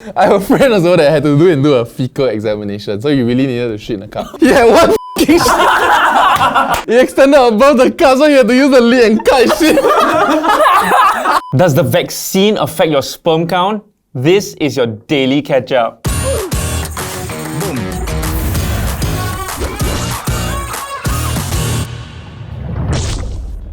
I have a friend also that had to do a fecal examination, so you really needed to shit in a cup. He had one f***ing shit. He extended above the cup, so he had to use the lid and cut his shit. Does the vaccine affect your sperm count? This is your daily catch-up.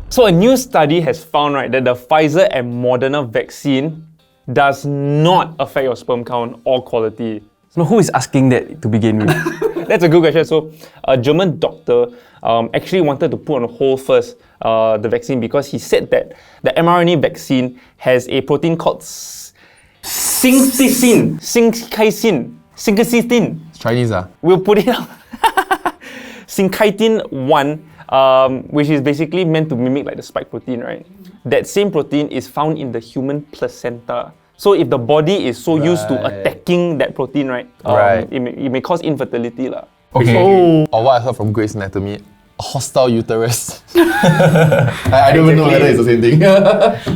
So a new study has found that the Pfizer and Moderna vaccine does not affect your sperm count or quality. So who is asking that to begin with? That's a good question. So a German doctor actually wanted to put on hold first the vaccine because he said that the mRNA vaccine has a protein called synchytin. It's Chinese, ah? We'll put it out. Synchytin 1, which is basically meant to mimic like the spike protein, right? That same protein is found in the human placenta. So if the body is so used to attacking that protein, right, it may cause infertility. Okay. Or what I heard from Grey's Anatomy, a hostile uterus. I don't even know whether it's the same thing.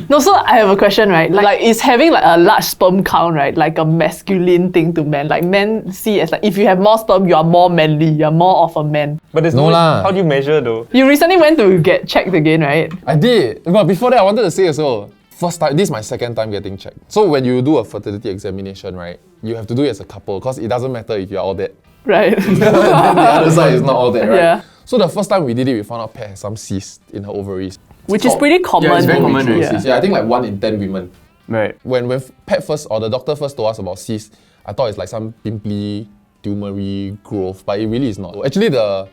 No, so I have a question, right? Like is having like a large sperm count, right, like a masculine thing to men? Like men see as like if you have more sperm, you are more manly, you're more of a man. But there's no lah. How do you measure though? You recently went to get checked again, right? I did. But before that, I wanted to say also, first time, this is my second time getting checked. So when you do a fertility examination, right, you have to do it as a couple because it doesn't matter if you're all dead. Right. Then the other side is not all dead, right? Yeah. So the first time we did it, we found out Pat has some cysts in her ovaries. Which is pretty common. Yeah, it's very common, right? Yeah, I think like 1 in 10 women. Right. When Pat first, or the doctor first told us about cysts, I thought it's like some pimply, tumory growth, but it really is not. Actually, the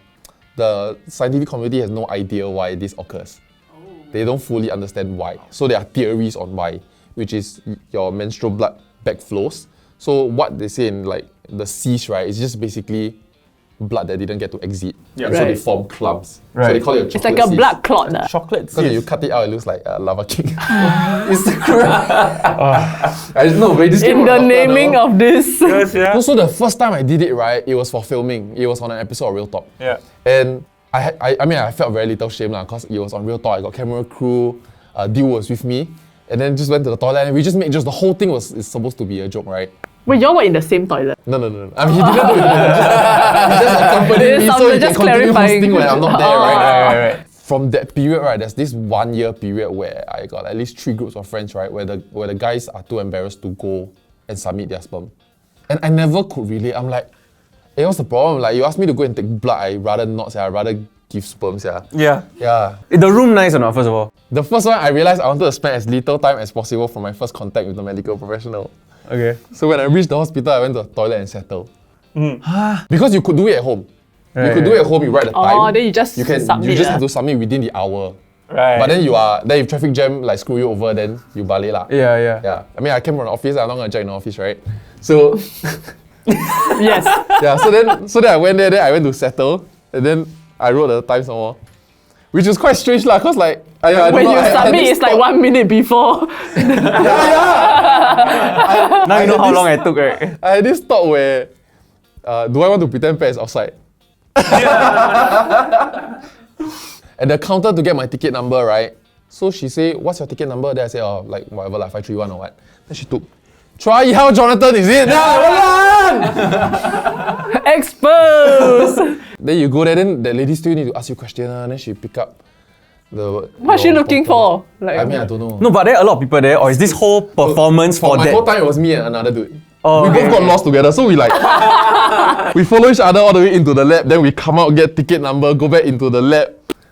scientific community has no idea why this occurs. They don't fully understand why. So there are theories on why, which is your menstrual blood backflows. So what they say in like the cysts, right, is just basically blood that didn't get to exit. Yeah. And so they form clumps. So they call it a chocolate It's like a cyst. blood clot. Chocolate Because you cut it out, it looks like a lava cake. It's the crap. I just know, but this In the naming of this. Yes, yeah. So the first time I did it, right, it was for filming. It was on an episode of Real Talk. Yeah. And I felt very little shame because it was on Real Talk. I got camera crew, Dew was with me, and then just went to the toilet and we just made the whole thing is supposed to be a joke, right? Wait, y'all were in the same toilet? No. I mean, he didn't do it. He just accompanied me so he can continue hosting when I'm not there, right? From that period, right, there's this 1 year period where I got at least 3 groups of friends, right, where the guys are too embarrassed to go and submit their sperm. And I never could relate. I'm like, hey, what's the problem? Like, you ask me to go and take blood, I'd rather not, I'd rather give sperm, Yeah. Yeah. Is the room nice or not, first of all? The first one, I realized I wanted to spend as little time as possible for my first contact with the medical professional. Okay. So when I reached the hospital, I went to the toilet and settled. Because you could do it at home. You could do it at home, you write the time. Oh, then you just submit. You just have to submit within the hour. Right. But then if traffic jam like screw you over, then you balik lah. Yeah. I mean, I came from the office, I'm not gonna jack in the office, right? So Yes. yeah, so then I went there, then I went to settle, and then I wrote the time some more. Which is quite strange lah, cause like When you submit, it's like 1 minute before. Now you know how long I took, right? I had this thought where, do I want to pretend Pat is outside? At the counter to get my ticket number, right? So she say, what's your ticket number? Then I say, oh, like whatever, like 531 or what. Then she took, try how Jonathan, is it? Exposed! Then you go there, then the lady still need to ask you question, then she pick up the... What's she looking for? Like, I mean, I don't know. No, but there are a lot of people there, or is this whole performance for my that? whole time it was me and another dude. Oh, we both got lost together, so we like we follow each other all the way into the lab, then we come out, get ticket number, go back into the lab.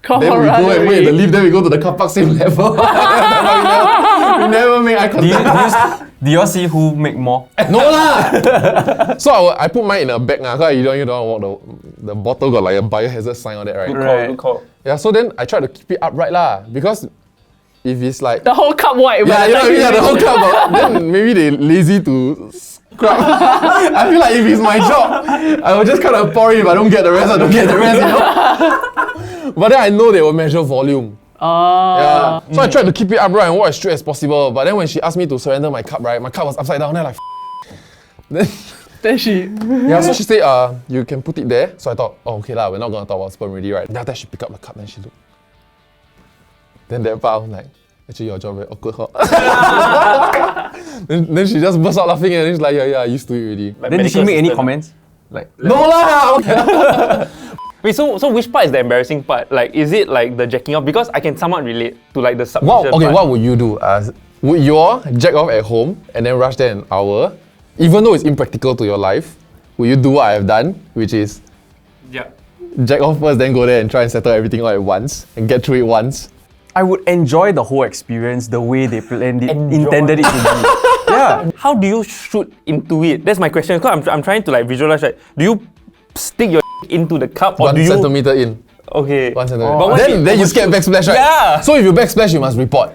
Then we go and wait in the lift, then we go to the car park, same level. we never make eye contact. Do you all see who make more? No lah! So I put mine in a bag because you don't want to walk the bottle got like a biohazard sign on that, right? Good call. Yeah, so then I try to keep it upright lah, because if it's like... the whole cup white. Yeah, the whole cup, but then maybe they lazy to scrub. I feel like if it's my job, I will just kind of pour it. If I don't get the rest, I don't get the rest, you know? But then I know they will measure volume. Yeah. So I tried to keep it upright and walk as straight as possible. But then when she asked me to surrender my cup, right, my cup was upside down. Then like, Then she... yeah, so she said, you can put it there. So I thought, oh, okay lah, we're not gonna talk about sperm already, right? Then after that, she picked up the cup and she looked. Then that part, I was like, actually your job very awkward, huh? then she just burst out laughing and then she's like, yeah, I used to it already. Like Then did she medical make any assistant. comments? Like, No lah! Wait, so which part is the embarrassing part? Like, is it like the jacking off? Because I can somewhat relate to like the submission Okay, part. what would you do? Would you all jack off at home and then rush there an hour? Even though it's impractical to your life, will you do what I have done? Which is Yeah. jack off first, then go there and try and settle everything all at once and get through it once? I would enjoy the whole experience the way they planned it, Enjoy. intended it to be. Yeah. How do you shoot into it? That's my question. Because I'm trying to like visualize. Right? Do you stick your into the cup or 1 do you? centimeter in. Okay. 1 centimeter. But what Then you scared backsplash, right? Yeah. So if you backsplash, you must report.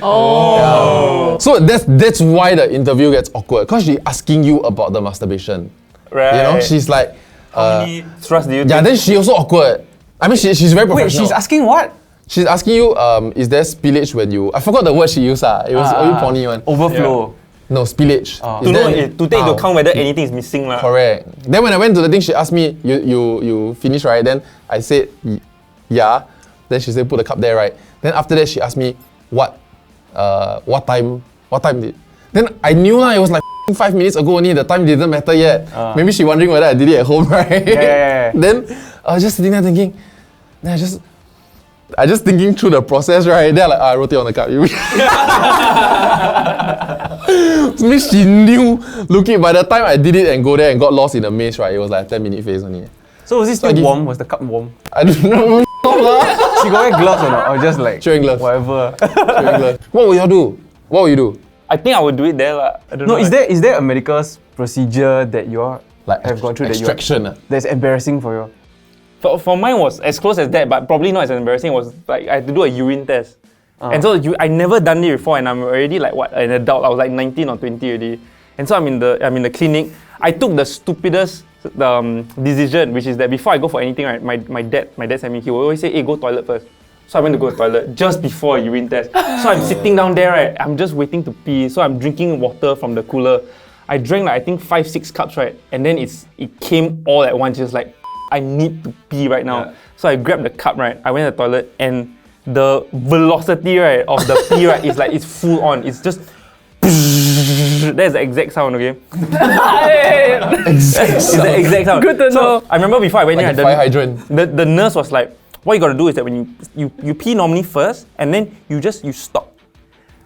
Oh. So that's why the interview gets awkward, because she's asking you about the masturbation. Right. You know, she's like, How many thrusts do you yeah. take? Then she also awkward. I mean, she's very Wait, professional. she's asking what? She's asking you, is there spillage when you? I forgot the word she used. It was a bit porny one. Overflow. No, spillage. to know to take into account whether anything is missing lah. Correct. Then when I went to the thing, she asked me, you finished, right? Then I said, yeah. Then she said, put the cup there, right? Then after that, she asked me, what time did? Then I knew lah, it was like 5 minutes ago only, the time didn't matter yet. Maybe she wondering whether I did it at home, right? Yeah. Then I was just sitting there thinking, then I just thinking through the process, right? Then I wrote it on the card. Means she knew. Looking, by the time I did it and go there and got lost in the maze, right? It was like a 10-minute phase only. So was it I still give- warm? Was the cup warm? I don't know. She got wear gloves or not? Or just like Chewing gloves. whatever? What will you do? What will you do? I think I would do it there lah. I don't No, know. is there a medical procedure that you all Like have gone through extraction. that's embarrassing for you? For mine was as close as that, but probably not as embarrassing. It was like I had to do a urine test. And so I never done it before, and I'm already like an adult. I was like 19 or 20 already. And so I'm in the clinic. I took the stupidest decision, which is that before I go for anything, right, my dad sent me. He would always say, "Hey, go toilet first." So I went to go to toilet just before a urine test. So I'm sitting down there, right? I'm just waiting to pee. So I'm drinking water from the cooler. I drank like I think 5-6 cups, right? And then it came all at once. Just like, I need to pee right now. Yeah. So I grabbed the cup, right? I went to the toilet and the velocity, right, of the pee, right, is like it's full on. It's just that's the exact sound, okay? It's the exact sound. Good to so know. I remember before I went Like in, a fire hydrant. the nurse was like, what you gotta do is that when you pee normally first, and then you stop.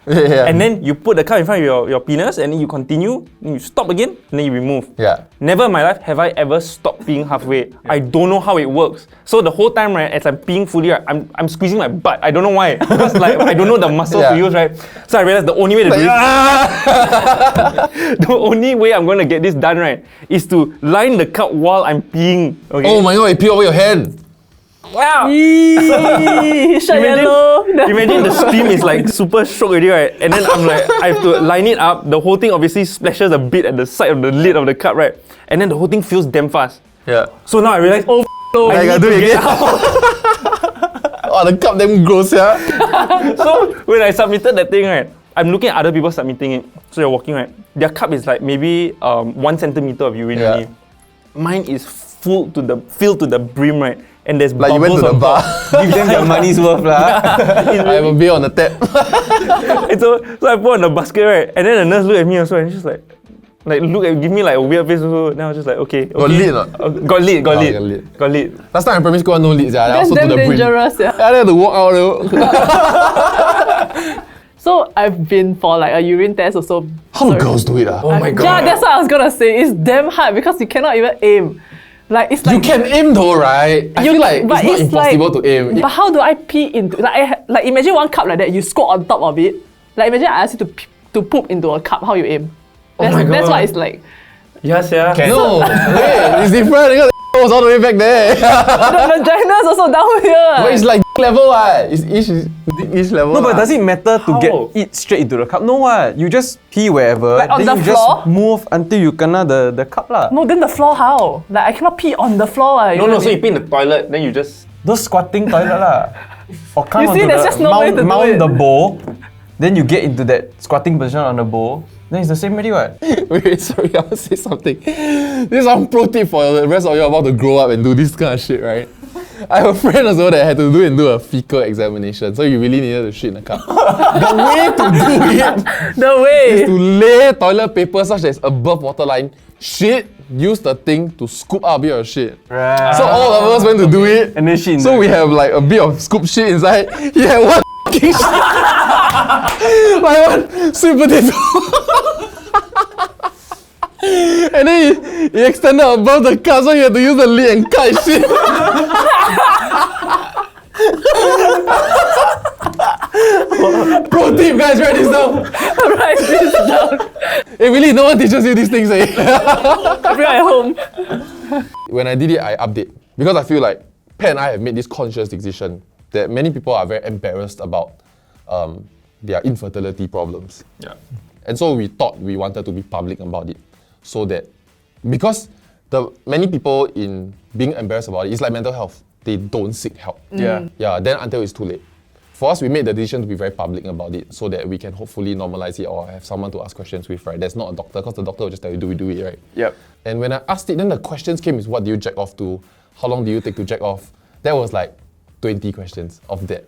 Yeah. And then you put the cup in front of your penis, and then you continue, and you stop again, and then you remove. Yeah. Never in my life have I ever stopped peeing halfway. I don't know how it works. So the whole time, right, as I'm peeing fully, right, I'm squeezing my butt. I don't know why. Because like I don't know the muscle Yeah. to use, right? So I realized the only way to do it, the only way I'm gonna get this done, right, is to line the cup while I'm peeing. Okay. Oh my god, it peeled over your hand. Wow! Shut yellow. Imagine the steam is like super shook already, right? And then I'm like, I have to line it up. The whole thing obviously splashes a bit at the side of the lid of the cup, right? And then the whole thing feels damn fast. Yeah. So now I realize, oh, no, I I gotta need do to it get again. out. Oh, the cup damn gross, yeah. So when I submitted that thing, right, I'm looking at other people submitting it. So you're walking, right? Their cup is like maybe 1 centimeter of urine Yeah. only. Mine is filled to the brim, right? And there's Like you bubbles went to the on bar. top. Give them their money's worth lah. I have a beer on the tap. And so I put on the basket, right? And then the nurse looked at me also, and she's like give me like a weird face also. Then I was just like, okay. Got lid or not? Got lid. got lid. Got lid. Last time in primary school, no lids. Yeah. I That's also to damn the brim. dangerous, yeah. I had to walk out. So I've been for like a urine test also. How do girls do it? Ah? Oh my god. Yeah, that's what I was gonna say. It's damn hard because you cannot even aim. Like it's like You can aim though, right? I you- feel like but it's not impossible like, to aim. But how do I pee into like imagine one cup like that, you squat on top of it. Like imagine I ask you to poop into a cup, how you aim? That's, my that's God. what it's like. Yes, yeah. No, wait, it's different because the was all the way back there. The vagina's also down here. But it's like level, what? It's each level. No, but does it matter to How? get it straight into the cup? No, what? You just pee wherever, Like on then the you floor? just move until you kena the cup lah. No, then the floor how? Like I cannot pee on the floor. No, so you pee in the toilet, then you just Those squatting toilet lah. Or come You see, onto there's the just no way to do mount it. the bowl, then you get into that squatting position on the bowl. Then it's the same already, what? Wait, sorry, I want to say something. This is one pro tip for the rest of you about to grow up and do this kind of shit, right? I have a friend also that had to do a fecal examination, so you really needed to shit in a cup. The way to do it The way. is to lay toilet paper such that it's above waterline, shit, use the thing to scoop out a bit of shit. Right. So all of us went to do it. And then shit in So there. we have like a bit of scoop shit inside. He had one fucking shit. Like one sweet potato. And then he extended above the cup, so he had to use the lid and cut his shit. Pro tip, guys, write this down. Write this down. Hey, really, no one teaches you these things, eh? Everyone at home. When I did it, I update. Because I feel like Pat and I have made this conscious decision that many people are very embarrassed about their infertility problems. Yeah. And so we thought we wanted to be public about it. So that, because the many people in being embarrassed about it, it's like mental health. They don't seek help. Yeah. Yeah, then until it's too late. For us, we made the decision to be very public about it so that we can hopefully normalize it or have someone to ask questions with, right? There's not a doctor, because the doctor will just tell you, do it, right? Yep. And when I asked it, then the questions came is, what do you jack off to? How long do you take to jack off? That was like 20 questions of that.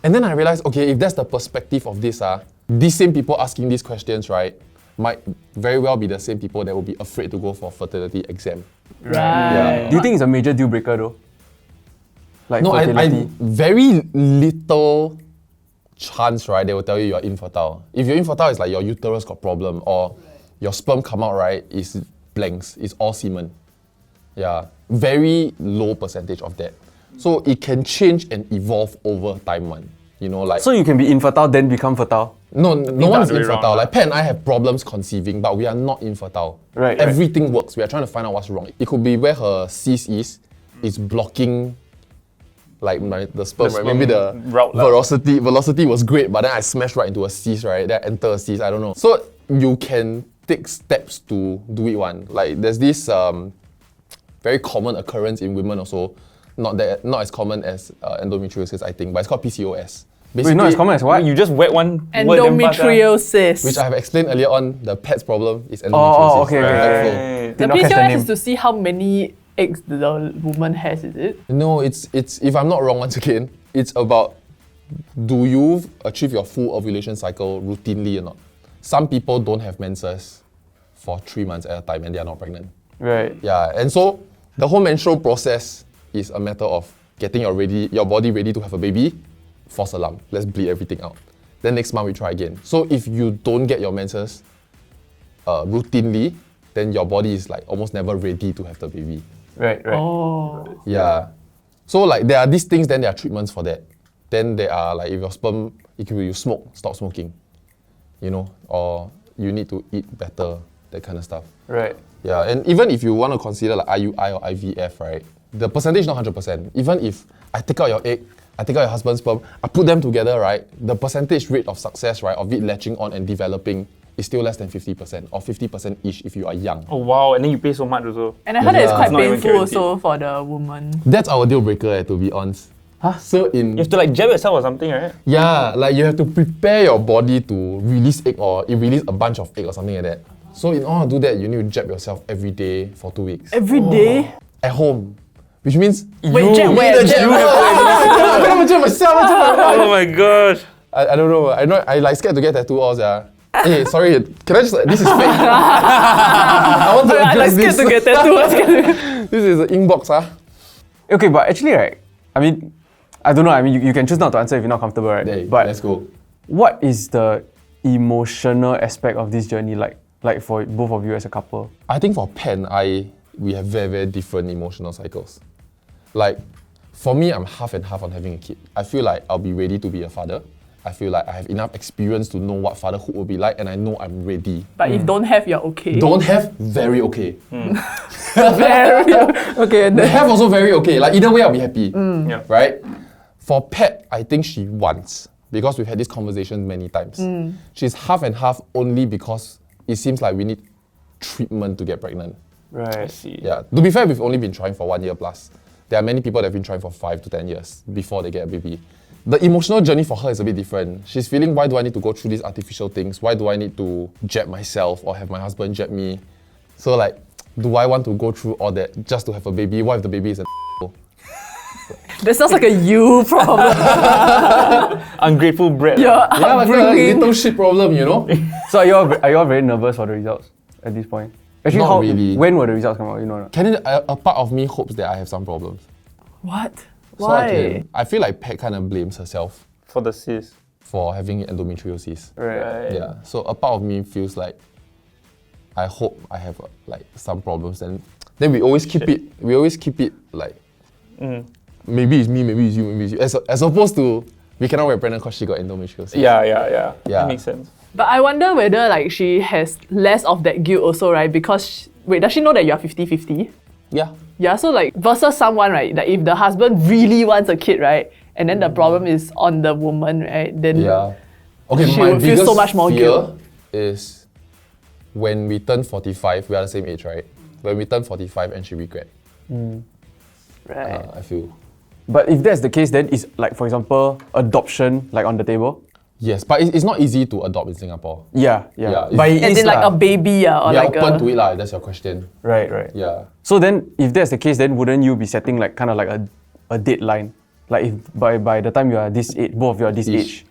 And then I realized, okay, if that's the perspective of this, these same people asking these questions, right, might very well be the same people that will be afraid to go for fertility exam. Right. Yeah. Do you think it's a major deal breaker though? Like No, I fertility? very little chance, right, they will tell you you're infertile. If you're infertile, it's like your uterus got problem or your sperm come out, right, is blanks, it's all semen. Yeah, very low percentage of that. So it can change and evolve over time, man. You know, like... So you can be infertile then become fertile? No one is the other way infertile. around, Like Pat and I have problems conceiving, but we are not infertile. Right, Everything works. We are trying to find out what's wrong. It could be where her cyst is blocking like the sperm, right? Maybe the route lah. velocity was great, but then I smashed right into a cyst, right? Then I enter a cyst, I don't know. So you can take steps to do it one. Like there's this very common occurrence in women also, not as common as endometriosis, I think, but it's called PCOS. Wait, not as common as what? You just wet one word then pass, Endometriosis. Which I have explained earlier on, the pet's problem is endometriosis. Oh, okay, right? okay. So- The Did not catch the PCOS name. is to see how many eggs the woman has, is it? No, it's if I'm not wrong, once again, it's about, do you achieve your full ovulation cycle routinely or not? Some people don't have menses for 3 months at a time and they are not pregnant. Right. Yeah, and so the whole menstrual process is a matter of getting your body ready to have a baby, false alarm, let's bleed everything out. Then next month we try again. So if you don't get your menses routinely, then your body is like almost never ready to have the baby. Right. Oh. Yeah. So like there are these things, then there are treatments for that. Then there are like if your sperm, it could be you smoke, stop smoking. You know, or you need to eat better, that kind of stuff. Right. Yeah, and even if you want to consider like IUI or IVF, right, the percentage is not 100%. Even if I take out your egg, I take out your husband's sperm, I put them together, right, the percentage rate of success, right, of it latching on and developing is still less than 50% or 50%-ish if you are young. Oh wow, and then you pay so much also. And I heard that it's Yeah. quite It's not even painful guaranteed. also for the woman. That's our deal breaker, to be honest. Huh? So You have to like jab yourself or something, right? yeah, like you have to prepare your body to release egg or it release a bunch of egg or something like that. So in order to do that, you need to jab yourself every day for 2 weeks. Every day? At home. Which means Wait, jab where? the Jab jab. where? I cannot jab myself. Oh my gosh. I don't know. I like scared to get tattoo all, yeah. Hey, sorry. Can I just this is fake. I want to I like address scared this. to get tattoo. This is an inbox, Okay, but actually, right, I mean, I don't know, I mean, you can choose not to answer if you're not comfortable, right? Hey, But let's go. what is the emotional aspect of this journey like for both of you as a couple? I think for Pen, we have very, very different emotional cycles. Like, for me, I'm half and half on having a kid. I feel like I'll be ready to be a father. I feel like I have enough experience to know what fatherhood will be like, and I know I'm ready. But if don't have, you're okay. Don't have, very okay. Very okay. And The then, have also very okay. Like, either way, I'll be happy. Yeah. Right? For Pat, I think she wants, because we've had this conversation many times. She's half and half only because it seems like we need treatment to get pregnant. I Right. see. Yeah. To be fair, we've only been trying for 1 year plus. There are many people that have been trying for 5 to 10 years before they get a baby. The emotional journey for her is a bit different. She's feeling, why do I need to go through these artificial things? Why do I need to jab myself or have my husband jab me? So like, do I want to go through all that just to have a baby? What if the baby is a That sounds like a you problem. Ungrateful brat. Yeah, Yeah, like a upbringing. little shit problem, you know? So are you all very nervous for the results at this point? Actually, Not really. When will the results come out? You know or not? A part of me hopes that I have some problems. What? So Why? I feel like Peg kind of blames herself For the cis. for having endometriosis. Right. Yeah. So a part of me feels like I hope I have like some problems, and then we always keep it. We always keep it like maybe it's me, maybe it's you, maybe it's you. As opposed to we cannot get pregnant because she got endometriosis. Yeah. Yeah. That makes sense. But I wonder whether like she has less of that guilt also, right? Because wait, does she know that you are 50-50? Yeah. Yeah, so like versus someone, right? That if the husband really wants a kid, right? And then the problem is on the woman, right? Then Yeah. Okay, She my will feel biggest so much more fear guilt. is when we turn 45, we are the same age, right? When we turn 45 and she regret, right. I feel. But if that's the case, then is like, for example, adoption like on the table? Yes, but it's not easy to adopt in Singapore. Yeah. Yeah, But it As is in like lah. a baby, or We are like open a. to it, lah. That's your question. Right. Yeah. So then, if that's the case, then wouldn't you be setting like kind of like a deadline? Like if by the time you are this age, both of you are this Ish. age,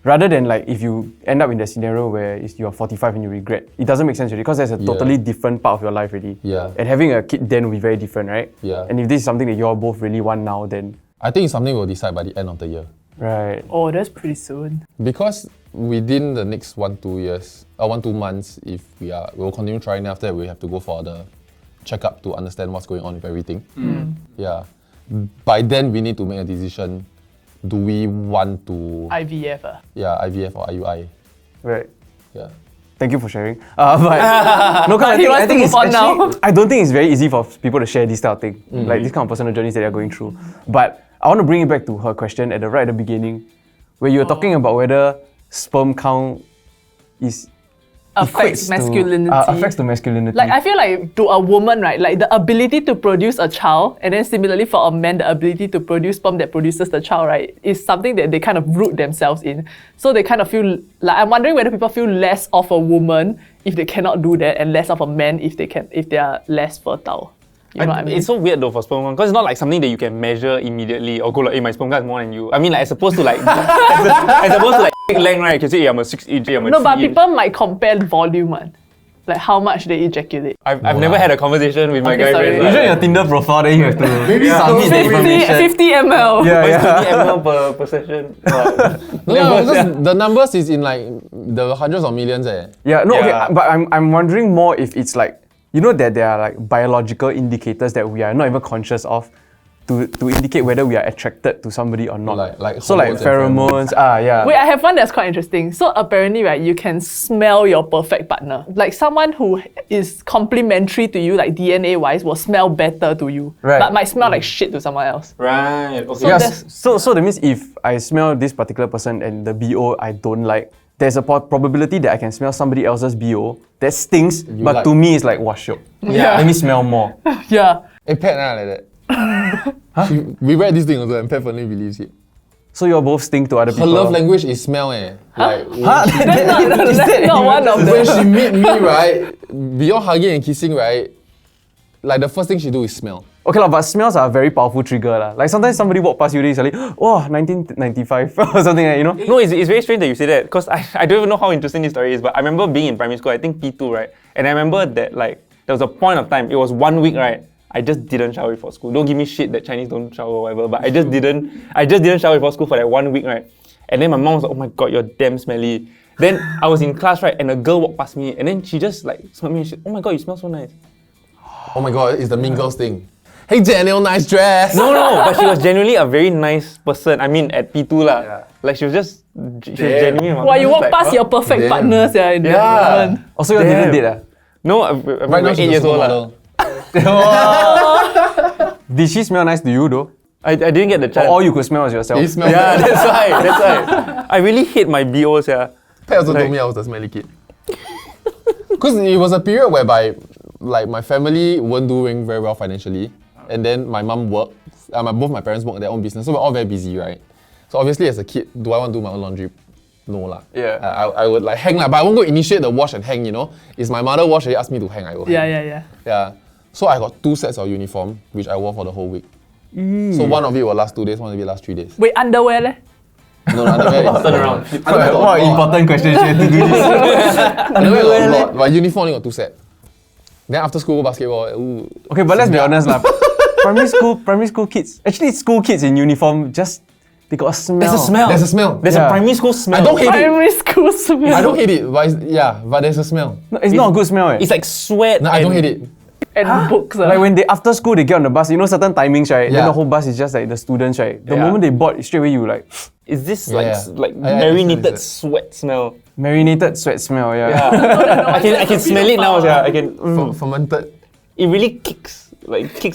rather than like if you end up in the scenario where you are 45 and you regret, it doesn't make sense already because that's a totally different part of your life already. Yeah. And having a kid then will be very different, right? Yeah. And if this is something that you all both really want now, then I think it's something we'll decide by the end of the year. right. Oh, that's pretty soon. Because within the next 1-2 months, if we'll continue trying. After that, we have to go for the checkup to understand what's going on with everything. Yeah. By then, we need to make a decision. Do we want to, IVF. IVF or IUI? Right. Yeah. Thank you for sharing. But no, because But he wants to move on now. I don't think it's very easy for people to share this type of thing, like this kind of personal journeys that they're going through. But I want to bring it back to her question at the beginning, where you were talking about whether sperm count is Affects equates to- masculinity. affects the masculinity. Like I feel like to a woman, right, like the ability to produce a child, and then similarly for a man, the ability to produce sperm that produces the child, right, is something that they kind of root themselves in. So they kind of feel like, I'm wondering whether people feel less of a woman if they cannot do that, and less of a man if they are less fertile. You know what I mean? It's so weird though for sperm count because it's not like something that you can measure immediately or go like, hey, my sperm count is more than you. I mean, like as opposed to like, as opposed to like length, right? You can say, yeah, I'm a 6 inch, I'm a No, 3 but inch. people might compare volume, man. Like how much they ejaculate. I've never had a conversation with my Okay, guy sorry. friends. usually your Tinder profile, then you have to submit the 50, information. 50 ml. Yeah. 50 ml per session. No, because the numbers is in like the hundreds of millions. Yeah, no, Yeah. okay, but I'm wondering more if it's like, you know that there are like biological indicators that we are not even conscious of to indicate whether we are attracted to somebody or not. Like so like hormones and pheromones, yeah. Wait, I have one that's quite interesting. So apparently, right, you can smell your perfect partner. Like someone who is complementary to you, like DNA-wise, will smell better to you. Right. But might smell like shit to someone else. Right. Okay. So Yes, so that means if I smell this particular person and the BO I don't like, there's a probability that I can smell somebody else's BO that stinks, but like. to me it's like, wash up. Yeah. Let me smell more. Yeah. Hey, Pat, like that. We read this thing also, and Pat firmly believes it. So you all both stink to other Her people. love language is smell, Like, That's not one of when them. she meet me, right, beyond hugging and kissing, right, like the first thing she do is smell. Okay, but smells are a very powerful trigger. Like sometimes somebody walk past you, then you're like, oh, 1995 or something like that, you know? No, it's very strange that you say that because I don't even know how interesting this story is, but I remember being in primary school, I think P2, right? And I remember that like there was a point of time, it was 1 week, right? I just didn't shower before school. Don't give me shit that Chinese don't shower or whatever, but I just didn't shower before school for that 1 week, right? And then my mom was like, oh my god, you're damn smelly. Then I was in class, right, and a girl walked past me and then she just like smelled me and she said, oh my god, you smell so nice. Oh my god, it's the Mean Girls thing. Hey Daniel, nice dress. No, but she was genuinely a very nice person. I mean, at P2 lah. Yeah. Like she was genuinely. Why you walk past your perfect Damn. partners in that moment? Also, you all didn't date No, I'm Right now like 8 she's a years old lah. supermodel. Did she smell nice to you though? I didn't get the chance. Or all you could smell was yourself? He smells. Yeah, that's why. I really hate my BOs, yeah. Pat also told me I was the smelly kid. Because it was a period whereby like my family weren't doing very well financially, and then my mum worked, both my parents worked their own business, so we're all very busy, right? So obviously as a kid, do I want to do my own laundry? No lah. Yeah. I would like hang lah, but I won't go initiate the wash and hang, you know? It's my mother wash, she asked me to hang, I go hang. Yeah. Yeah. So I got 2 sets of uniform, which I wore for the whole week. So one of it will last 2 days, one of it will last 3 days. Wait, underwear leh? No, underwear is... Turn around. Underwear got a What lot. important question you have to do this? Underwear got a lot, but uniform only got 2 sets. Then after school, basketball. Ooh. Okay, but let's be honest lah. Primary school kids. Actually, school kids in uniform they got a smell. There's a smell. There's a smell. There's Yeah. a primary school smell. I don't hate it. Primary school smell. I don't hate it, but but there's a smell. No, it's not a good smell. It's like sweat. No, I don't hate it. And books. Like when after school they get on the bus, you know certain timings, right? Then Yeah. the whole bus is just like the students, right? The Yeah. moment they board, straight away you like Is this Yeah. like I marinated understand. sweat smell? marinated sweat smell. Yeah. I can smell it now. Yeah, I can. Fermented. It really kicks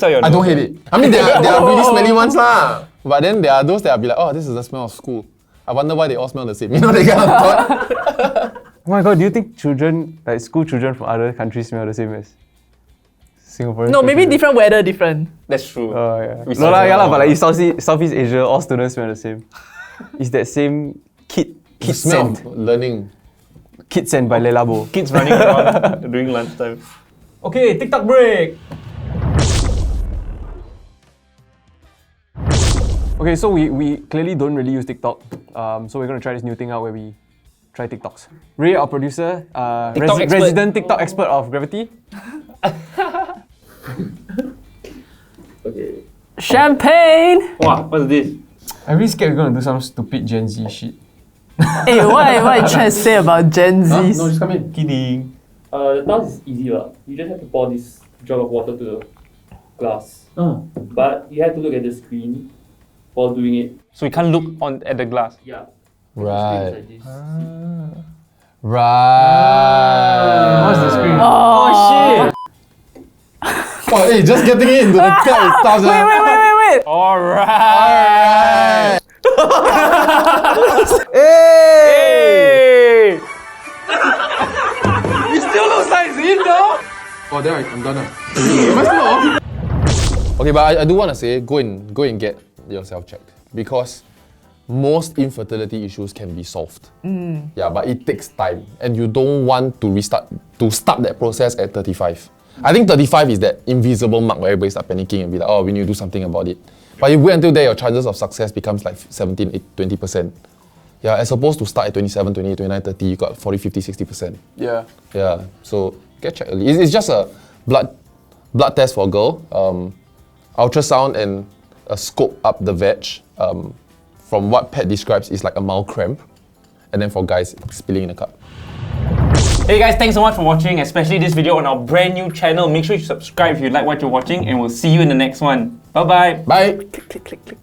out your nose. I don't hate it. I mean, there are really smelly ones lah. But then there are those that will be like, oh, this is the smell of school. I wonder why they all smell the same. You know, they kind of thought. Oh my god, do you think children, like school children from other countries, smell the same as Singaporeans? No, maybe different weather, different. That's true. Oh yeah. We No lah, smell yeah lah, all. but like in Southeast Asia, all students smell the same. It's that same kid The smell scent. of learning. Kid scent by Lelabo. Kids running around during lunchtime. Okay, TikTok break. Okay, so we clearly don't really use TikTok. So we're gonna try this new thing out where we try TikToks. Ray, our producer, TikTok expert. resident TikTok expert of Gravity. Okay. Champagne! Wow, what's this? I'm really scared we're gonna do some stupid Gen Z shit. Hey, what are you trying to say about Gen Zs? No, just come in. Kidding. The task is easy lah. You just have to pour this jug of water to the glass. But you have to look at the screen while doing it. So we can't look at the glass. Yeah. Right. The screen is like this. Right. What's the screen? Oh, shit! Oh, hey, just getting it into the cup is tough. Wait! Alright. Hey! Oh, there I'm done. Okay, but I do want to say, go and get yourself checked, because most infertility issues can be solved. Yeah, but it takes time, and you don't want to start that process at 35. I think 35 is that invisible mark where everybody start panicking and be like, oh, we need to do something about it. But you wait until there, your chances of success becomes like 17, 20%. Yeah, as opposed to start at 27, 28, 29, 30, you got 40, 50, 60%. Yeah. Yeah, so get checked early. It's just a blood test for a girl, ultrasound and a scope up the veg. From what Pat describes, is like a mild cramp. And then for guys, spilling in a cup. Hey guys, thanks so much for watching, especially this video on our brand new channel. Make sure you subscribe if you like what you're watching, and we'll see you in the next one. Bye bye. Bye! Click, click, click.